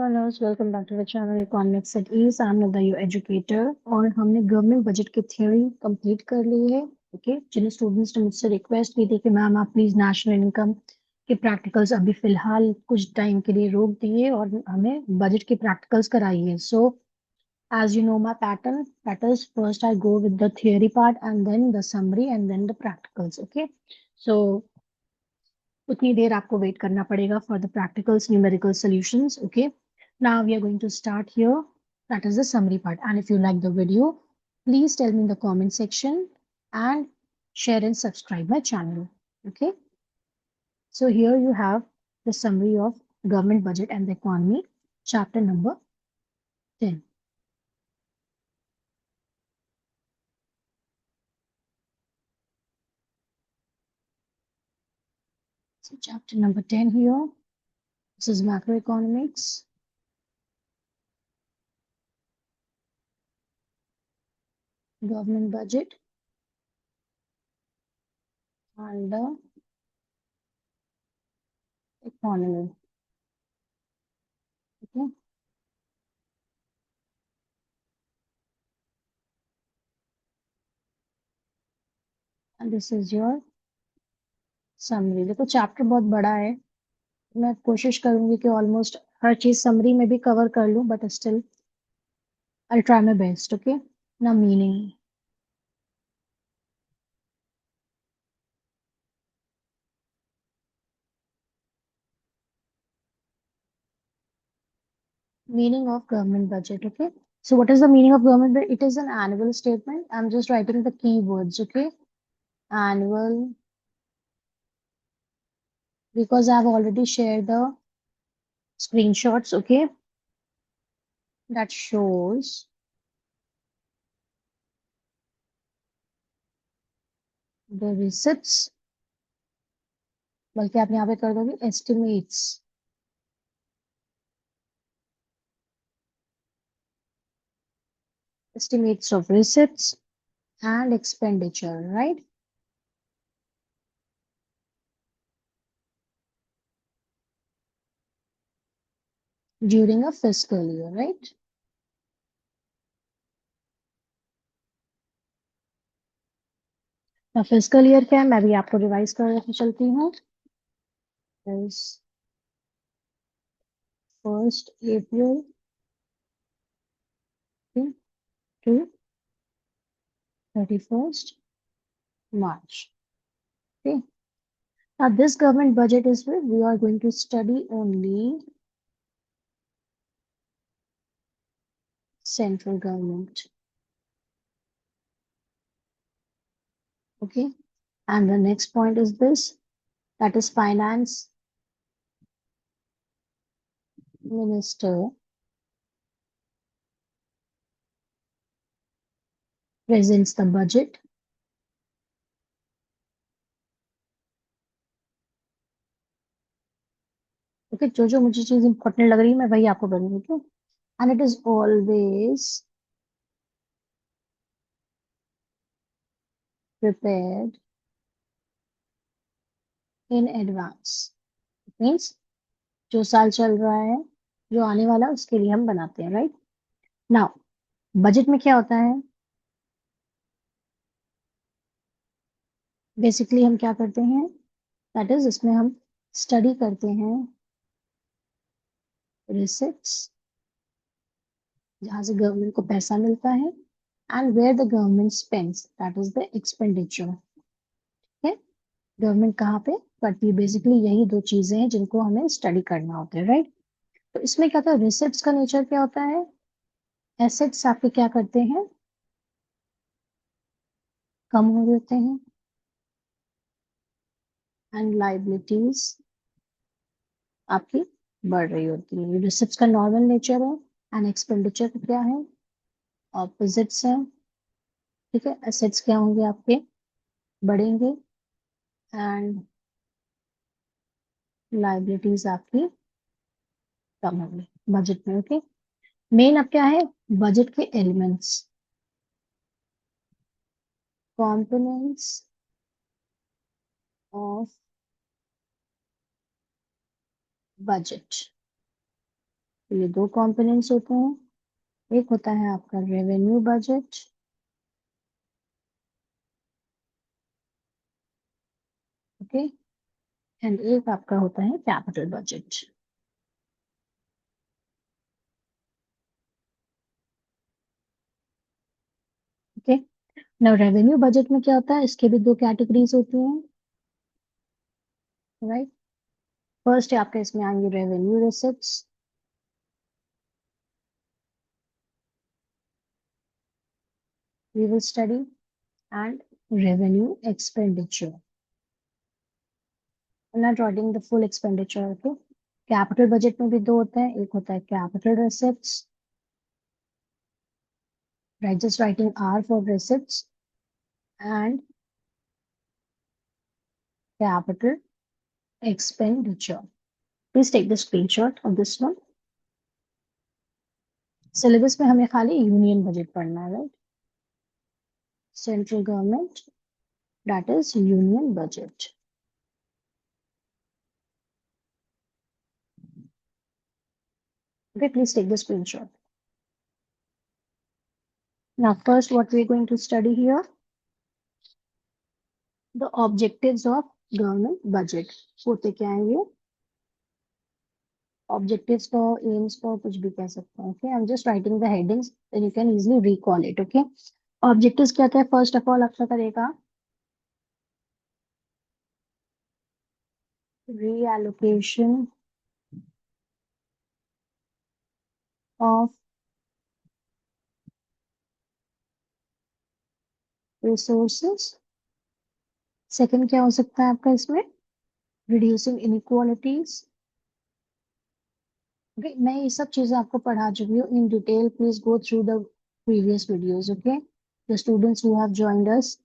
Hello, welcome back to the channel Economics at Ease. I'm Nada, your educator और हमने government budget की theory complete कर ली है। Okay, जिन students ने मुझसे रिक्वेस्ट की थी कि मैम आप प्लीज नेशनल इनकम के प्रैक्टिकल्स अभी फिलहाल कुछ टाइम के लिए रोक दिए और हमें बजट के प्रैक्टिकल्स कराइए। सो as you know my pattern, that is first I go with the theory part and then the summary and then the practicals. Okay, so उतनी देर आपको वेट करना पड़ेगा for the practicals numerical solutions. Okay, now we are going to start here. That is the summary part, and if you like the video, please tell me in the comment section and share and subscribe my channel. Okay, so here you have the summary of government budget and the economy, chapter number 10. So chapter number 10 here, this is macroeconomics. Government budget and the economy. Okay, and this is your summary. देखो chapter बहुत बड़ा है, मैं कोशिश करूंगी कि almost हर चीज summary में भी कवर कर लूं, but still I try my best. Okay, ना meaning of government budget. Okay, so what is the meaning of government budget? It is an annual statement. I'm just writing the key words. Okay, annual, because I've already shared the screenshots. Okay, that shows the receipts. बल्कि आप यहाँ पे कर दोगे estimates. Estimates of receipts and expenditure, right? During a fiscal year, right? Fiscal year क्या है, मैं भी आपको रिवाइज कर चलती हूँ. First April to 31st March. Okay. Now this government budget is where we are going to study only central government. Okay. And the next point is this, that is finance minister presents the budget. Okay, जो मुझे चीज important लग रही है मैं वही आपको करूंगी. Okay, and it is always prepared in advance. It means जो साल चल रहा है, जो आने वाला है, उसके लिए हम बनाते हैं, राइट. नाउ बजट में क्या होता है, बेसिकली हम क्या करते हैं, दैट इज इसमें हम स्टडी करते हैं रिसिप्ट्स, जहां से गवर्नमेंट को पैसा मिलता है, and where the government spends, that is the expenditure. ठीक है, गवर्नमेंट कहाँ पे करती है, बेसिकली यही दो चीजें हैं जिनको हमें स्टडी करना होता है, राइट. तो इसमें क्या था, रिसिप्ट्स का नेचर क्या होता है, एसेट्स आपके क्या करते हैं, कम हो जाते हैं, एंड लाइबिलिटीज आपकी बढ़ रही होती है. रिसिप्ट्स का नॉर्मल नेचर है, एंड एक्सपेंडिचर का क्या है, ऑपोजिट्स है. ठीक है, एसेट्स क्या होंगे आपके, बढ़ेंगे, एंड लाइबिलिटीज आपकी कम होंगी बजट में. ओके, मेन अब क्या है, बजट के एलिमेंट्स, कंपोनेंट्स ऑफ बजट. तो ये दो कंपोनेंट्स होते हैं। एक होता है आपका रेवेन्यू बजट, ओके, एंड एक आपका होता है capital budget. Okay, now revenue budget में क्या होता है, इसके भी दो कैटेगरीज होती हैं, राइट। फर्स्ट आपका इसमें आएंगे revenue receipts, we will study, and revenue expenditure. I'm not writing the full expenditure, okay? Capital budget में भी दो होते हैं, एक होता है capital receipts, right, just writing R for receipts, and capital expenditure. Please take the screenshot of this one. Syllabus में हमें खाली यूनियन बजट पढ़ना है, right, central government, that is union budget. Okay, please take the screenshot. Now, first, what we're going to study here, the objectives of government budget. होते क्या है ये? Objectives को, aims को कुछ भी कह सकते हैं. Okay, I'm just writing the headings, then you can easily recall it. Okay, objectives क्या था? First of all, आपका करेगा reallocation of resources. Second क्या हो सकता है आपका इसमें? Reducing inequalities. Okay, मैं ये सब चीजें आपको पढ़ा चुकी हूँ in detail. Please go through the previous videos. Okay, the students who have joined us,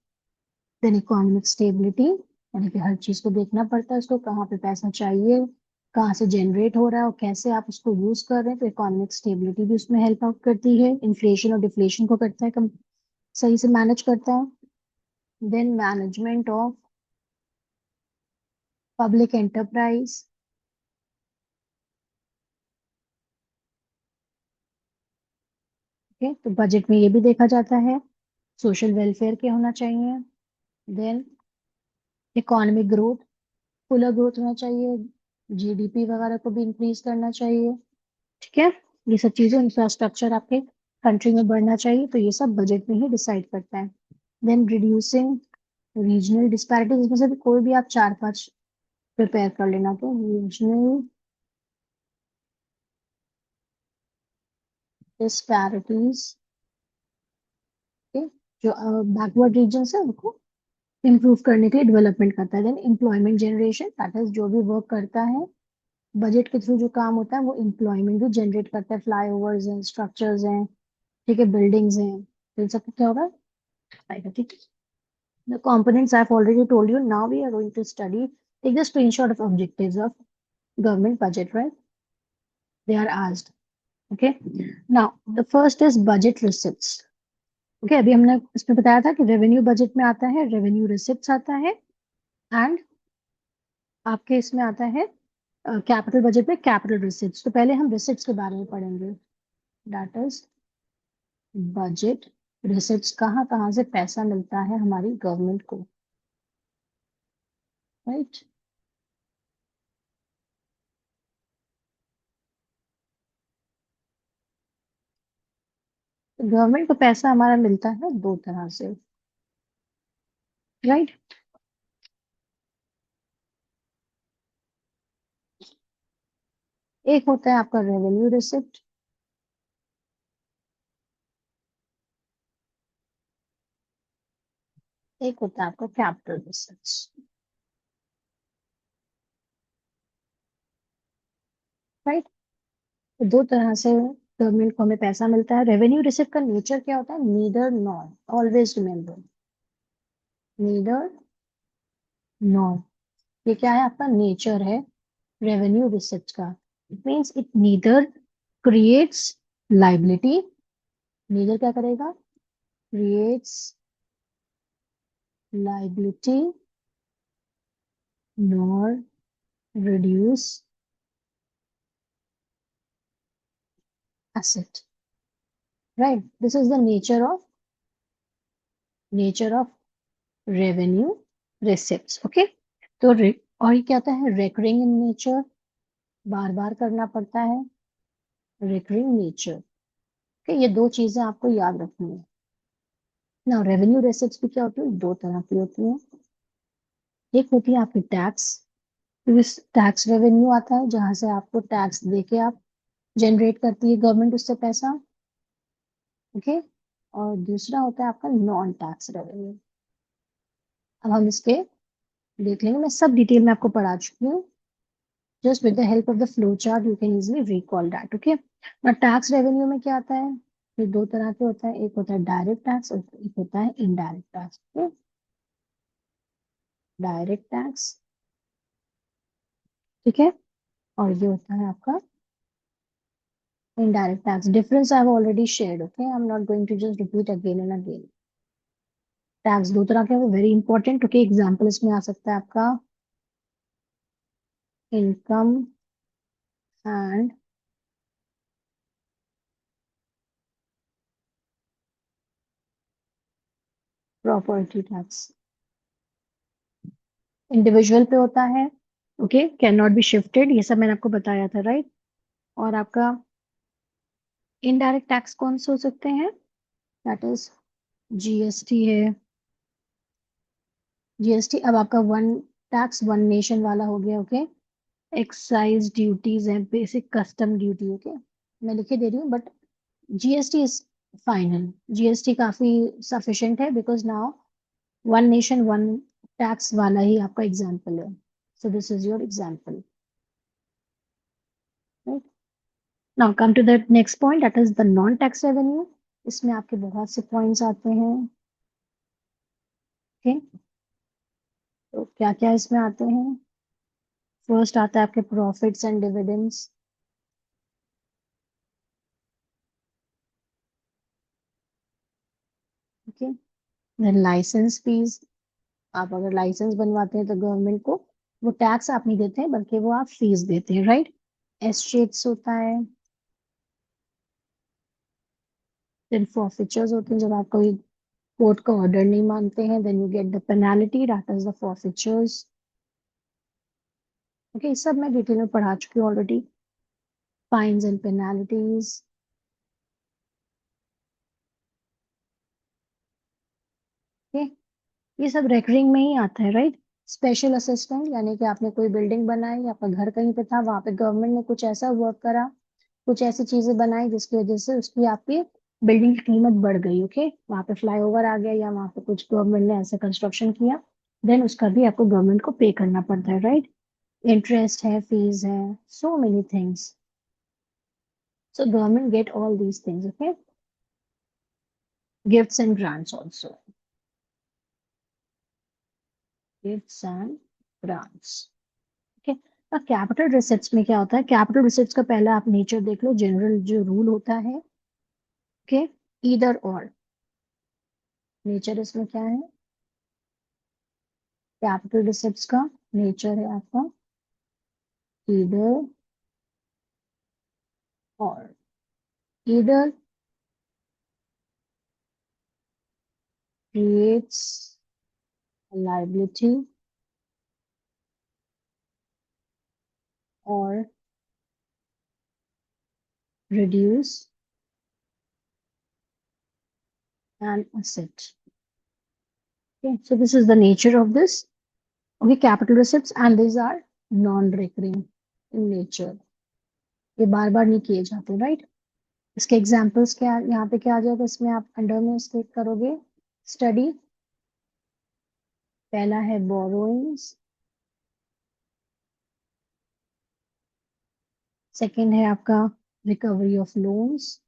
then economic stability, यानी कि हर चीज को देखना पड़ता है, उसको कहाँ पे पैसा चाहिए, कहाँ से जनरेट हो रहा है और कैसे आप उसको यूज कर रहे हैं. तो इकोनॉमिक स्टेबिलिटी भी उसमें हेल्प आउट करती है, इन्फ्लेशन और डिफ्लेशन को करता है कम, सही से मैनेज करता है. Then management of public enterprise. Okay, तो बजट में ये भी देखा जाता है, सोशल वेलफेयर के होना चाहिए. Then economic growth, fuller growth होना चाहिए, जीडीपी वगैरह को भी इंक्रीज करना चाहिए. ठीक है, ये सब चीजें, इंफ्रास्ट्रक्चर आपके कंट्री में बढ़ना चाहिए, तो ये सब बजट में ही डिसाइड करता है. देन रिड्यूसिंग रीजनल डिस्पैरिटीज, इसमें से भी कोई भी आप चार पांच प्रिपेयर कर लेना. तो रीजनल डिस्पैरिटीज, जो बैकवर्ड रीजन है उनको इम्प्रूव करने के लिए डेवलपमेंट करता है. Then employment generation, that is जो भी वर्क करता है बजट के थ्रू, जो काम होता है वो एम्प्लॉयमेंट भी जनरेट करता है. फ्लाईओवर्स हैं, स्ट्रक्चर्स हैं, ठीक है, बिल्डिंग्स हैं, तो इन सब क्या होगा, आएगा. ठीक है, the components I've already told you. Now we are going to study, take the screenshot of objectives of government budget, right? They are asked. Okay, now the first is budget receipts. Okay, अभी हमने इसमें बताया था कि revenue budget में आता है revenue receipts आता है, एंड आपके इसमें आता है कैपिटल बजट में कैपिटल रिसिप्ट्स. तो पहले हम रिसिप्ट्स के बारे में पढ़ेंगे, दैट इज बजट रिसिप्ट्स. कहाँ कहाँ से पैसा मिलता है हमारी गवर्नमेंट को, राइट. गवर्नमेंट को पैसा हमारा मिलता है दो तरह से, राइट. एक होता है आपका रेवेन्यू रिसिप्ट, एक होता है आपका कैपिटल रिसिप्ट्स, राइट. तो दो तरह से गवर्नमेंट को हमें पैसा मिलता है. रेवेन्यू रिसिप्ट का नेचर क्या होता है? Neither nor, always remember, neither nor. ये क्या है? आपका नेचर है रेवेन्यू रिसिप्ट का. It means it neither creates liability, neither क्या करेगा, creates liability, nor reduce asset, right? This is the nature of revenue receipts. Okay, तो और ये क्या होता है? recurring in nature, बार बार करना पड़ता है, recurring nature. Okay, ये दो चीजें आपको याद रखनी है ना। रेवेन्यू रेसिप्ट्स भी क्या होती है? दो तरह की होती है। एक होती है आपकी टैक्स, टैक्स रेवेन्यू आता है जहां से आपको टैक्स देके आप जनरेट करती है गवर्नमेंट उससे पैसा। ओके, और दूसरा होता है आपका नॉन टैक्स रेवेन्यू। अब हम इसके देख लेंगे, मैं सब डिटेल में आपको पढ़ा चुकी हूँ। Just with the help of the flow chart you can easily recall that. Okay, ना टैक्स रेवेन्यू में क्या आता है? ये दो तरह के होता है, एक होता है डायरेक्ट टैक्स और एक होता है इनडायरेक्ट टैक्स। डायरेक्ट टैक्स, ठीक है, और ये होता है आपका indirect tax. Difference I have already shared. Okay, I'm not going to just repeat again and again. Tax दो तरह के, वेरी इंपॉर्टेंट। ओके, एग्जाम्पल इसमें आ सकता है आपका income and property tax. Individual पे होता है, okay, can not be shifted, ये सब मैंने आपको बताया था, राइट। और आपका इनडायरेक्ट टैक्स कौन से हो सकते हैं? दैट इज जीएसटी है। जीएसटी अब आपका वन टैक्स वन नेशन वाला हो गया। ओके, एक्साइज ड्यूटीज है, बेसिक कस्टम ड्यूटी। ओके, मैं लिखे दे रही हूँ but GST is final. GST काफी सफिशिएंट है because now one nation one tax वाला ही आपका एग्जाम्पल है। So this is your example, right. Now come to the next point, that is the non tax revenue. इसमें आपके बहुत से पॉइंट्स आते हैं। ओके, तो क्या क्या इसमें आते हैं? फर्स्ट आता है आपके profits and dividends. Okay, then licence fees. आप अगर लाइसेंस बनवाते हैं तो गवर्नमेंट को वो टैक्स आप नहीं देते हैं बल्कि वो आप फीस देते हैं, राइट। एस्टेट्स होता है। देन फॉरफिचर्स होते हैं, जब आप कोई कोर्ट का ऑर्डर नहीं मानते हैं then you get the penalty, that is the forfeitures. Okay, सब मैं डिटेल में पढ़ा चुकी हूँ already. Fines and penalties. Okay, ये सब रेकरिंग में ही आता है, राइट। स्पेशल असिस्टेंट, यानी कि आपने कोई बिल्डिंग बनाई, आपका घर कहीं पे था, वहां पे गवर्नमेंट ने कुछ ऐसा वर्क करा, कुछ ऐसी चीजें बनाई जिसकी वजह से उसकी आपकी बिल्डिंग की कीमत बढ़ गई। ओके, वहां पे फ्लाईओवर आ गया या वहां पे कुछ गवर्नमेंट ने ऐसा कंस्ट्रक्शन किया, देन उसका भी आपको गवर्नमेंट को पे करना पड़ता है, राइट। इंटरेस्ट है, फीस है, so many things. So government get all these things. Okay, gifts and grants also. Gifts and grants. Okay, अब कैपिटल रिसिप्ट्स में क्या होता है? कैपिटल रिसिप्ट्स का पहला आप नेचर देख लो, जनरल जो रूल होता है। ओके, ईदर और। नेचर इसमें क्या है? कैपिटल रिसिप्ट्स का नेचर है आपका ईदर और। Either creates a liability or reduce an asset. Okay, so this is the nature of this. Okay, capital receipts and these are non-recurring in nature. ये बार बार नहीं किए जाते, राइट। इसके एग्जांपल्स क्या यहाँ पे क्या आ जाएगा? इसमें आप अंडर में स्टेट करोगे स्टडी। पहला है बोरोइंग्स, सेकंड है आपका रिकवरी ऑफ लोन्स,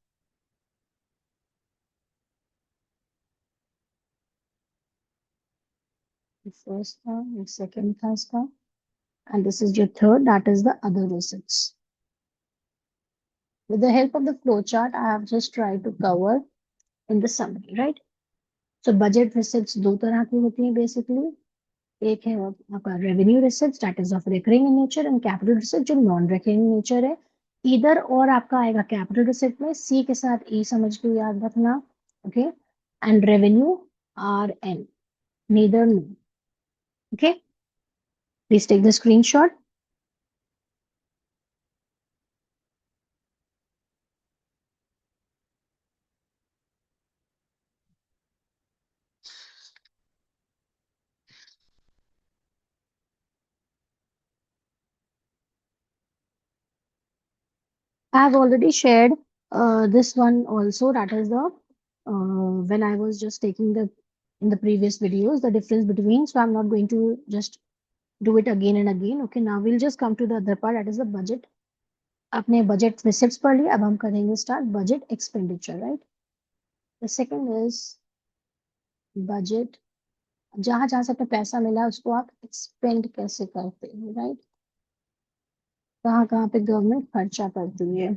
फर्स्ट था, सेकंड था इसका, and this is your third, that is the other receipts. With the help of the flow chart, I have just tried to cover in the summary, right? So budget receipts दो तरह की होती हैं basically। एक है आपका revenue receipt that is of recurring in nature and capital receipt जो non recurring nature है। इधर और आपका आएगा कैपिटल रिसिप्ट में, सी के साथ ई समझ के याद रखना, okay, and revenue are an, neither no, okay, please take the screenshot. I have already shared this one also. That is the when I was just taking the in the previous videos the difference between. So I'm not going to just do it again and again. Okay, now we'll just come to the other part. That is the budget. आपने budget receipts पढ़ लिया. अब हम करेंगे start budget expenditure, right? The second is budget. जहां जहां से आपको पैसा मिला है उसको आप एक्सपेंड कैसे करते हो, राइट? कहाँ कहाँ पे गवर्नमेंट खर्चा करती है.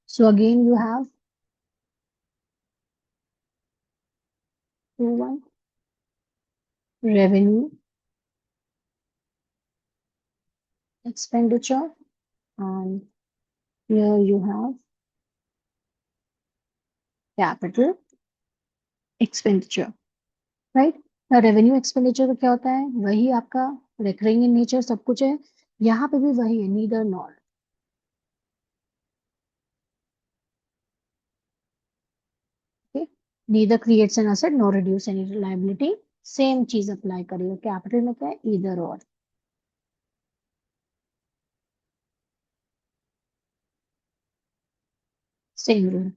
So again you have to one revenue expenditure, and here you have capital expenditure, right? now revenue expenditure का क्या होता है? वही आपका recurring in nature सब कुछ है. यहाँ पे भी वही है, neither nor, okay? neither creates an asset nor reduce any liability. Same चीज अप्लाई करेगा. कैपिटल में क्या है? either or. Same rule.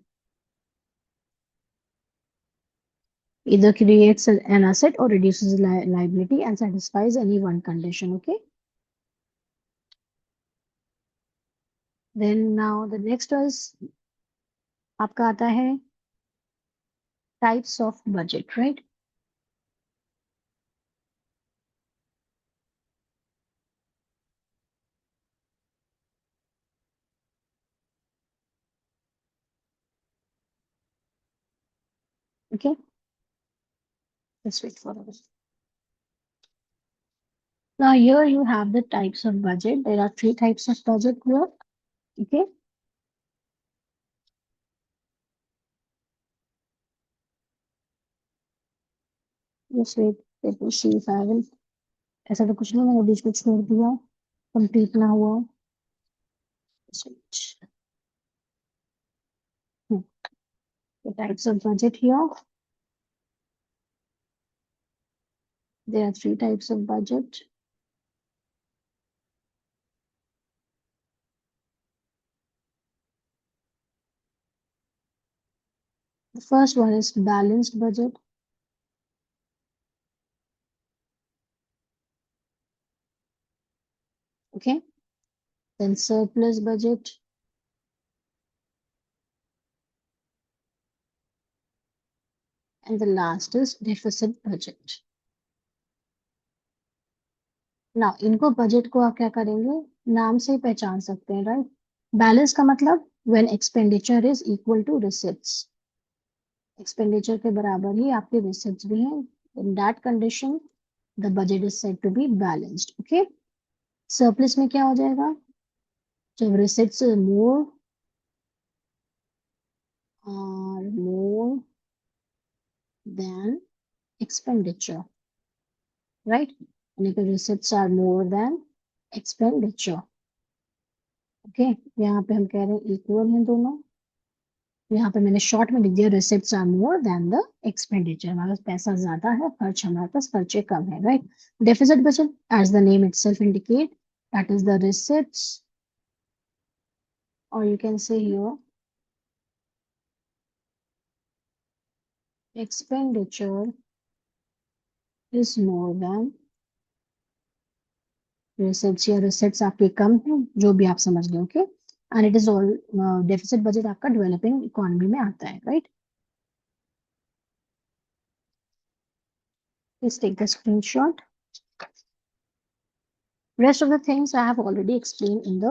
either creates an asset or reduces liability and satisfies any one condition, okay? Then now the next is आपका आता है types of budget, right? Okay, let's wait for it. Now here you have the types of budget. There are three types of budget here. Okay, just wait. Let me see if I will. ऐसा तो कुछ नहीं, मैंने बीच में छोड़ दिया, complete ना हुआ. Just wait. The types of budget here. There are three types of budget. The first one is balanced budget. Okay, then surplus budget, and the last is deficit budget. Now इनको budget को आप क्या करेंगे? नाम से ही पहचान सकते हैं, राइट? बैलेंस का मतलब when expenditure is equal to receipts. Expenditure के बराबर ही आपके रिसिप्ट्स भी हैं. in that condition the budget is said to be balanced. okay, surplus में क्या हो जाएगा? जब receipts more are more than expenditure, right? यानी कि receipts are more than expenditure. Okay, यहाँ पे हम कह रहे हैं इक्वल हैं दोनों. यहाँ पे मैंने शॉर्ट में लिख दिया receipts are more than the expenditure. हमारे पास पैसा ज्यादा है, खर्च हमारे पास खर्चे कम है, right? Deficit budget as the name itself indicate that is the receipts, और you can say here expenditure is more than receipts, या रिसिप्ट्स आपके कम है, जो भी आप समझ गए. Okay, and it is all deficit budget आपका डेवलपिंग इकोनॉमी में आता है, right? Please take the screenshot. Rest of the things I have already explained in the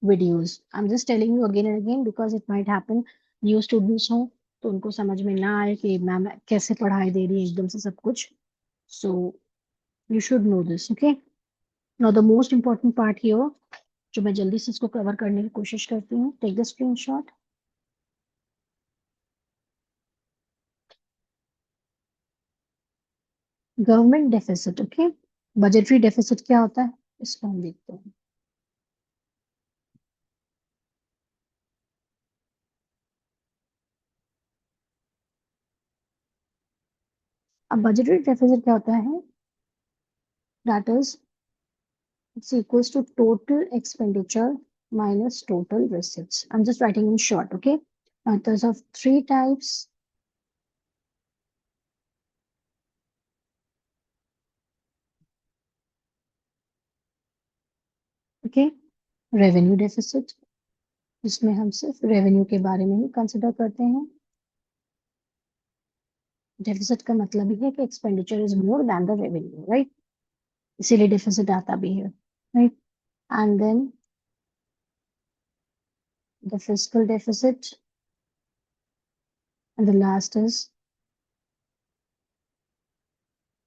videos. I'm just telling you again and again because it might happen new students हो तो उनको समझ में ना आए कि मैम कैसे पढ़ाई दे रही है एकदम से सब कुछ. So you should know this, okay? Now the most important part here, जो मैं जल्दी से इसको कवर करने की कोशिश करती हूँ। Take the screenshot. Government deficit, okay. Budgetary deficit क्या होता है इसको हम देखते हैं। अब बजटरी डेफिसिट क्या होता है, that is it's equals to total expenditure minus total receipts. I'm just writing in short, okay? There's of three types. Okay, revenue deficit, जिसमें हम सिर्फ रेवेन्यू के बारे में ही कंसिडर करते हैं। डेफिसिट का मतलब ही है कि expenditure is more than the revenue, right? इसीलिए डेफिसिट आता भी है, right? And then the fiscal deficit, and the last is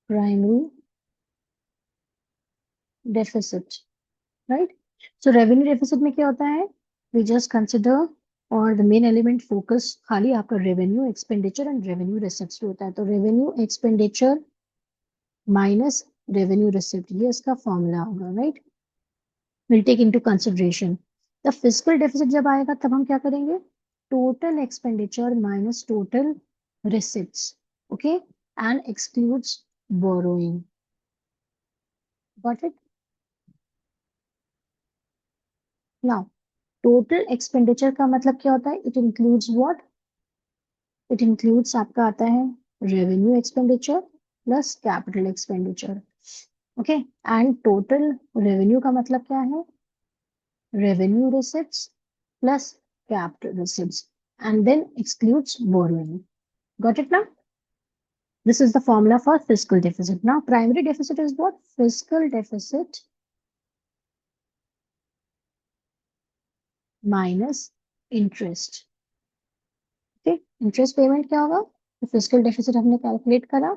primary deficit, right? So revenue deficit में क्या होता है, we just consider और the main element focus खाली आपका revenue expenditure and revenue receipts पे होता है। तो revenue expenditure minus revenue receipt, ये इसका फॉर्मूला होगा, right? We'll take into consideration the fiscal deficit जब आएगा तब हम क्या करेंगे, total expenditure minus total receipts, okay, and excludes borrowing. Got it? Now total expenditure का मतलब क्या होता है, it includes what? It includes आपका आता है revenue expenditure plus capital expenditure, okay? And total revenue का मतलब क्या है, revenue receipts plus capital receipts, and then excludes borrowing. Got it now? This is the formula for fiscal deficit. Now primary deficit is what? Fiscal deficit minus interest. ठीक, interest payment क्या होगा, तो fiscal deficit हमने calculate करा,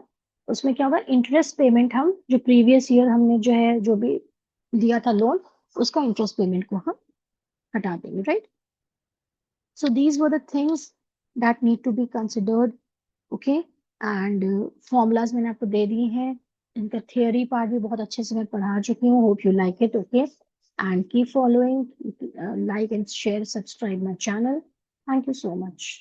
उसमें क्या होगा, interest payment हम जो प्रीवियस ईयर हमने जो है जो भी दिया था लोन, उसका इंटरेस्ट पेमेंट को हम हटा देंगे, right? So these were the things that need to be considered, okay? And formulas मैंने आपको दे दिए हैं, इनका थियोरी पार्ट भी बहुत अच्छे से मैं पढ़ा चुकी हूँ, hope you like it, okay? And keep following, like and share, subscribe my channel. Thank you so much.